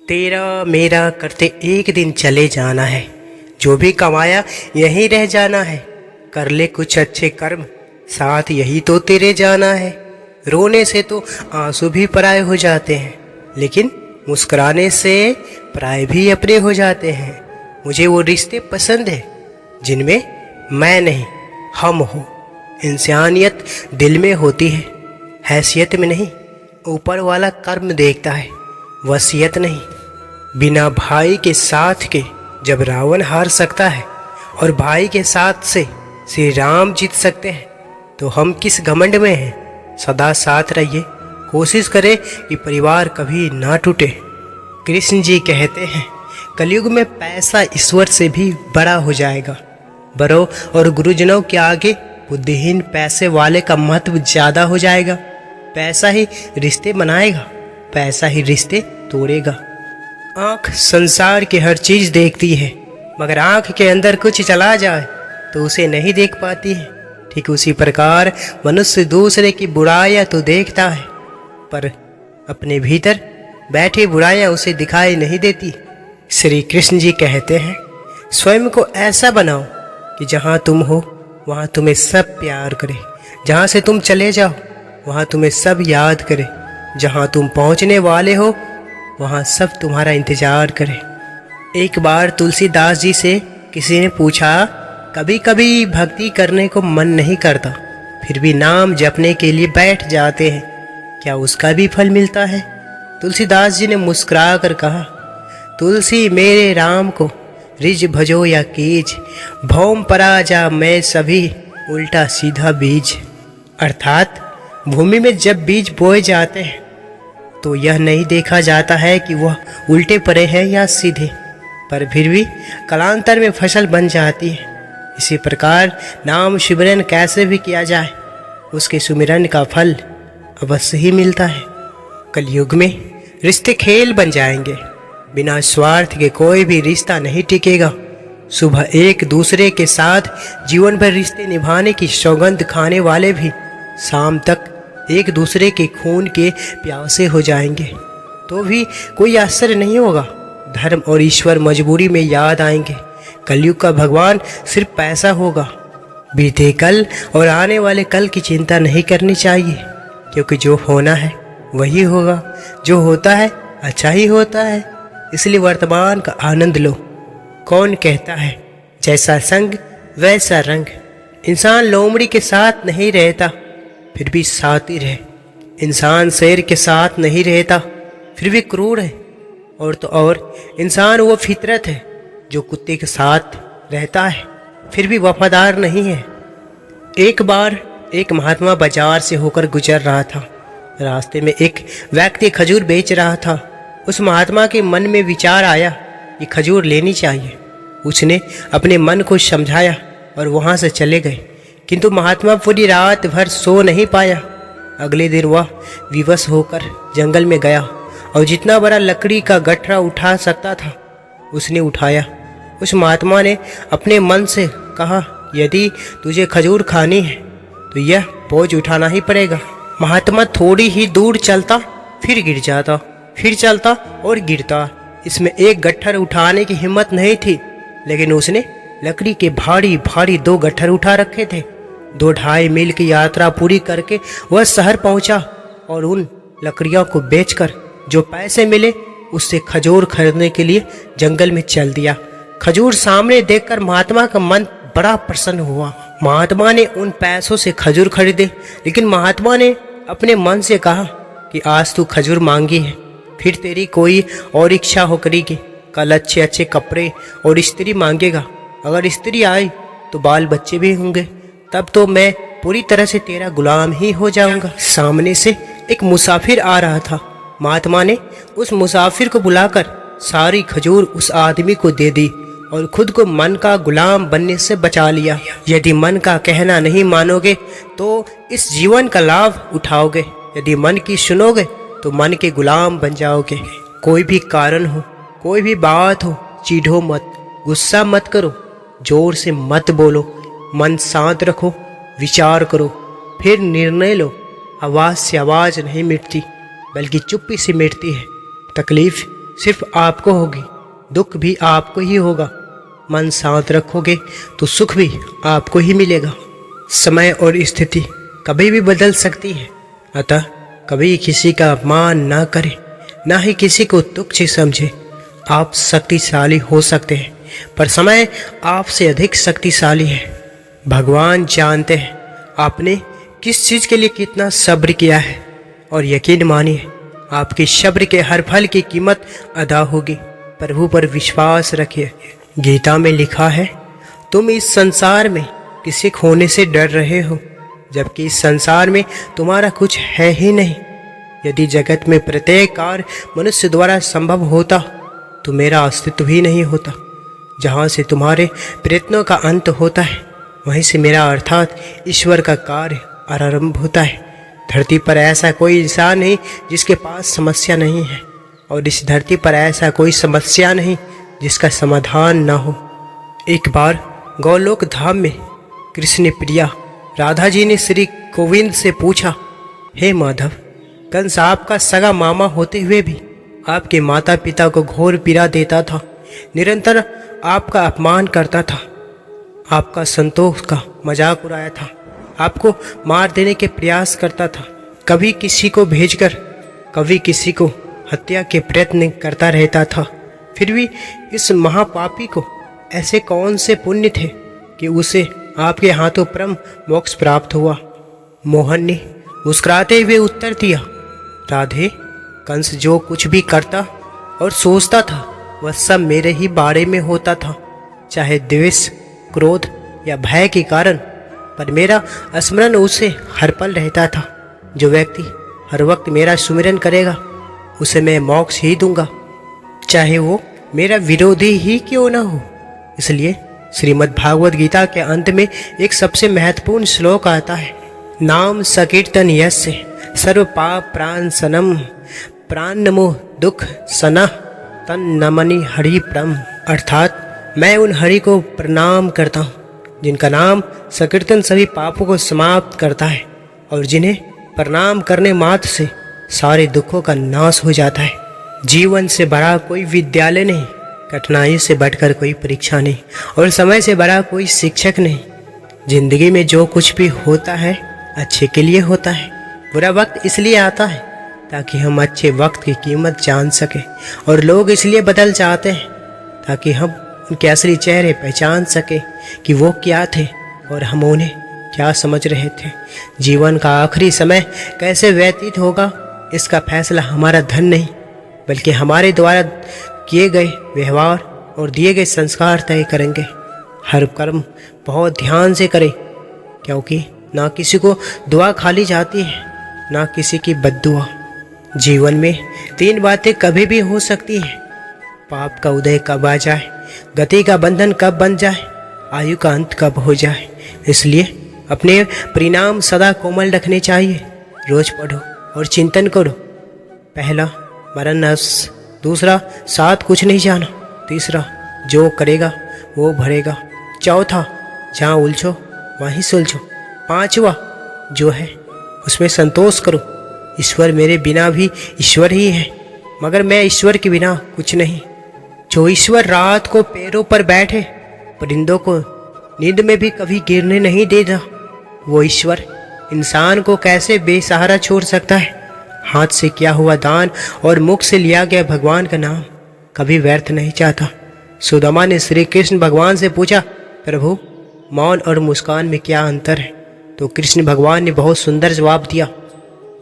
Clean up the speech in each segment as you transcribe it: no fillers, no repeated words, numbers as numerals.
तेरा मेरा करते एक दिन चले जाना है, जो भी कमाया यहीं रह जाना है। कर ले कुछ अच्छे कर्म, साथ यही तो तेरे जाना है। रोने से तो आंसू भी पराए हो जाते हैं, लेकिन मुस्कुराने से पराए भी अपने हो जाते हैं। मुझे वो रिश्ते पसंद है जिनमें मैं नहीं हम हो। इंसानियत दिल में होती है, हैसियत में नहीं। ऊपर वाला कर्म देखता है, वसीयत नहीं। बिना भाई के साथ के जब रावण हार सकता है और भाई के साथ से श्री राम जीत सकते हैं, तो हम किस घमंड में हैं। सदा साथ रहिए, कोशिश करें कि परिवार कभी ना टूटे। कृष्ण जी कहते हैं, कलयुग में पैसा ईश्वर से भी बड़ा हो जाएगा। बड़ों और गुरुजनों के आगे बुद्धिहीन पैसे वाले का महत्व ज़्यादा हो जाएगा। पैसा ही रिश्ते बनाएगा, पैसा ही रिश्ते तोड़ेगा। आँख संसार की हर चीज़ देखती है, मगर आँख के अंदर कुछ चला जाए तो उसे नहीं देख पाती है। ठीक उसी प्रकार मनुष्य दूसरे की बुराइयां तो देखता है, पर अपने भीतर बैठी बुराइयां उसे दिखाई नहीं देती। श्री कृष्ण जी कहते हैं, स्वयं को ऐसा बनाओ कि जहाँ तुम हो वहाँ तुम्हें सब प्यार करे, जहाँ से तुम चले जाओ वहाँ तुम्हें सब याद करे, जहाँ तुम पहुँचने वाले हो वहाँ सब तुम्हारा इंतजार करे। एक बार तुलसीदास जी से किसी ने पूछा, कभी कभी भक्ति करने को मन नहीं करता, फिर भी नाम जपने के लिए बैठ जाते हैं, क्या उसका भी फल मिलता है? तुलसीदास जी ने मुस्कुरा कर कहा, तुलसी मेरे राम को रिज भजो या कीज, भौम पराजा मैं सभी उल्टा सीधा बीज। अर्थात भूमि में जब बीज बोए जाते हैं तो यह नहीं देखा जाता है कि वह उल्टे पड़े हैं या सीधे, पर फिर भी कालांतर में फसल बन जाती है। इसी प्रकार नाम सिमरन कैसे भी किया जाए, उसके सुमिरन का फल अवश्य ही मिलता है। कलयुग में रिश्ते खेल बन जाएंगे, बिना स्वार्थ के कोई भी रिश्ता नहीं टिकेगा। सुबह एक दूसरे के साथ जीवन भर रिश्ते निभाने की सौगंध खाने वाले भी शाम तक एक दूसरे के खून के प्यासे हो जाएंगे, तो भी कोई आश्चर्य नहीं होगा। धर्म और ईश्वर मजबूरी में याद आएंगे। कलयुग का भगवान सिर्फ पैसा होगा। बीते कल और आने वाले कल की चिंता नहीं करनी चाहिए, क्योंकि जो होना है वही होगा। जो होता है अच्छा ही होता है, इसलिए वर्तमान का आनंद लो। कौन कहता है जैसा संग वैसा रंग। इंसान लोमड़ी के साथ नहीं रहता, फिर भी साथ ही रहे। इंसान शेर के साथ नहीं रहता, फिर भी क्रूर है। और तो और इंसान वो फितरत है जो कुत्ते के साथ रहता है, फिर भी वफादार नहीं है। एक बार एक महात्मा बाजार से होकर गुजर रहा था। रास्ते में एक व्यक्ति खजूर बेच रहा था। उस महात्मा के मन में विचार आया कि खजूर लेनी चाहिए। उसने अपने मन को समझाया और वहाँ से चले गए, किंतु महात्मा पूरी रात भर सो नहीं पाया। अगले दिन वह विवश होकर जंगल में गया और जितना बड़ा लकड़ी का गठरा उठा सकता था उसने उठाया। उस महात्मा ने अपने मन से कहा, यदि तुझे खजूर खानी है तो यह बोझ उठाना ही पड़ेगा। महात्मा थोड़ी ही दूर चलता, फिर गिर जाता, फिर चलता और गिरता। इसमें एक गट्ठर उठाने की हिम्मत नहीं थी, लेकिन उसने लकड़ी के भारी भारी 2 गट्ठर उठा रखे थे। 2-2.5 मील की यात्रा पूरी करके वह शहर पहुंचा और उन लकड़ियों को बेचकर जो पैसे मिले उससे खजूर खरीदने के लिए जंगल में चल दिया। खजूर सामने देखकर महात्मा का मन बड़ा प्रसन्न हुआ। महात्मा ने उन पैसों से खजूर खरीदे, लेकिन महात्मा ने अपने मन से कहा कि आज तू खजूर मांगी है, फिर तेरी कोई और इच्छा हो करेगी। कल अच्छे अच्छे कपड़े और स्त्री मांगेगा। अगर स्त्री आई तो बाल बच्चे भी होंगे, तब तो मैं पूरी तरह से तेरा गुलाम ही हो जाऊंगा। सामने से एक मुसाफिर आ रहा था। महात्मा ने उस मुसाफिर को बुलाकर सारी खजूर उस आदमी को दे दी और खुद को मन का गुलाम बनने से बचा लिया। यदि मन का कहना नहीं मानोगे तो इस जीवन का लाभ उठाओगे, यदि मन की सुनोगे तो मन के गुलाम बन जाओगे। कोई भी कारण हो, कोई भी बात हो, चिढ़ो मत, गुस्सा मत करो, जोर से मत बोलो, मन शांत रखो, विचार करो, फिर निर्णय लो। आवाज़ से आवाज़ नहीं मिटती, बल्कि चुप्पी से मिटती है। तकलीफ सिर्फ आपको होगी, दुख भी आपको ही होगा। मन शांत रखोगे तो सुख भी आपको ही मिलेगा। समय और स्थिति कभी भी बदल सकती है, अतः कभी किसी का अपमान ना करें, ना ही किसी को तुच्छ समझे। आप शक्तिशाली हो सकते हैं, पर समय आपसे अधिक शक्तिशाली है। भगवान जानते हैं आपने किस चीज़ के लिए कितना सब्र किया है, और यकीन मानिए आपके सब्र के हर फल की कीमत अदा होगी। प्रभु पर विश्वास रखिए। गीता में लिखा है, तुम इस संसार में किसी खोने से डर रहे हो, जबकि इस संसार में तुम्हारा कुछ है ही नहीं। यदि जगत में प्रत्येक कार्य मनुष्य द्वारा संभव होता तो मेरा अस्तित्व ही नहीं होता। जहाँ से तुम्हारे प्रयत्नों का अंत होता है, वहीं से मेरा अर्थात ईश्वर का कार्य आरंभ होता है। धरती पर ऐसा कोई इंसान नहीं जिसके पास समस्या नहीं है, और इस धरती पर ऐसा कोई समस्या नहीं जिसका समाधान न हो। एक बार गौलोक धाम में कृष्ण प्रिया राधा जी ने श्री गोविंद से पूछा, हे माधव, कंस आपका सगा मामा होते हुए भी आपके माता पिता को घोर पीड़ा देता था, निरंतर आपका अपमान करता था, आपका संतोष का मजाक उड़ाया था, आपको मार देने के प्रयास करता था, कभी किसी को भेजकर कभी किसी को हत्या के प्रयत्न करता रहता था। फिर भी इस महापापी को ऐसे कौन से पुण्य थे कि उसे आपके हाथों परम मोक्ष प्राप्त हुआ। मोहन ने मुस्कुराते हुए उत्तर दिया, राधे, कंस जो कुछ भी करता और सोचता था वह सब मेरे ही बारे में होता था, चाहे द्वेष, क्रोध या भय के कारण, पर मेरा स्मरण उसे हर पल रहता था। जो व्यक्ति हर वक्त मेरा सुमिरन करेगा उसे मैं मोक्ष ही दूंगा, चाहे वो मेरा विरोधी ही क्यों न हो। इसलिए श्रीमद् भागवत गीता के अंत में एक सबसे महत्वपूर्ण श्लोक आता है, नाम संकीर्तन यस्य सर्व पाप प्राणसनम प्राण नमो दुख सनः तन नमनि हरि परम। अर्थात मैं उन हरि को प्रणाम करता हूँ जिनका नाम संकीर्तन सभी पापों को समाप्त करता है, और जिन्हें प्रणाम करने मात्र से सारे दुखों का नाश हो जाता है। जीवन से बड़ा कोई विद्यालय नहीं, कठिनाई से बढ़कर कोई परीक्षा नहीं, और समय से बड़ा कोई शिक्षक नहीं। जिंदगी में जो कुछ भी होता है अच्छे के लिए होता है। बुरा वक्त इसलिए आता है ताकि हम अच्छे वक्त की कीमत जान सकें, और लोग इसलिए बदल जाते हैं ताकि हम उनके असली चेहरे पहचान सकें कि वो क्या थे और हम उन्हें क्या समझ रहे थे। जीवन का आखिरी समय कैसे व्यतीत होगा, इसका फैसला हमारा धन नहीं बल्कि हमारे द्वारा किए गए व्यवहार और दिए गए संस्कार तय करेंगे। हर कर्म बहुत ध्यान से करें, क्योंकि ना किसी को दुआ खाली जाती है, ना किसी की बद्दुआ। जीवन में 3 बातें कभी भी हो सकती हैं, पाप का उदय कब आ जाए, गति का बंधन कब बन जाए, आयु का अंत कब हो जाए। इसलिए अपने परिणाम सदा कोमल रखने चाहिए। रोज पढ़ो और चिंतन करो। पहला, मरण नफ्स। दूसरा, साथ कुछ नहीं जाना। तीसरा, जो करेगा वो भरेगा। चौथा, जहाँ उलझो वहीं सुलझो। पांचवा, जो है उसमें संतोष करो। ईश्वर मेरे बिना भी ईश्वर ही है, मगर मैं ईश्वर के बिना कुछ नहीं। जो ईश्वर रात को पैरों पर बैठे परिंदों को नींद में भी कभी गिरने नहीं देता, वो ईश्वर इंसान को कैसे बेसहारा छोड़ सकता है। हाथ से किया हुआ दान और मुख से लिया गया भगवान का नाम कभी व्यर्थ नहीं जाता। सुदामा ने श्री कृष्ण भगवान से पूछा, प्रभु, मौन और मुस्कान में क्या अंतर है? तो कृष्ण भगवान ने बहुत सुंदर जवाब दिया,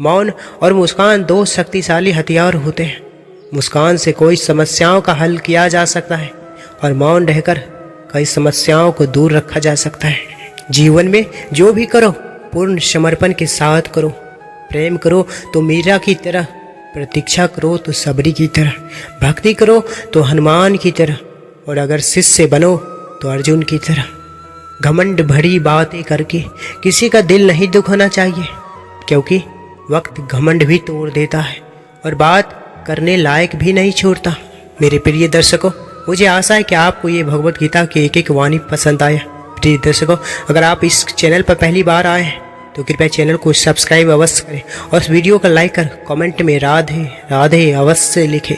मौन और मुस्कान 2 शक्तिशाली हथियार होते हैं। मुस्कान से कोई समस्याओं का हल किया जा सकता है, और मौन रहकर कई समस्याओं को दूर रखा जा सकता है। जीवन में जो भी करो पूर्ण समर्पण के साथ करो। प्रेम करो तो मीरा की तरह, प्रतीक्षा करो तो सबरी की तरह, भक्ति करो तो हनुमान की तरह, और अगर शिष्य बनो तो अर्जुन की तरह। घमंड भरी बातें करके किसी का दिल नहीं दुखाना चाहिए, क्योंकि वक्त घमंड भी तोड़ देता है और बात करने लायक भी नहीं छोड़ता। मेरे प्रिय दर्शकों, मुझे आशा है कि आपको ये भगवत गीता की एक एक वाणी पसंद आया। प्रिय दर्शकों, अगर आप इस चैनल पर पहली बार आए हैं तो कृपया चैनल को सब्सक्राइब अवश्य करें, और इस वीडियो को लाइक कर कमेंट में राधे राधे अवश्य लिखें।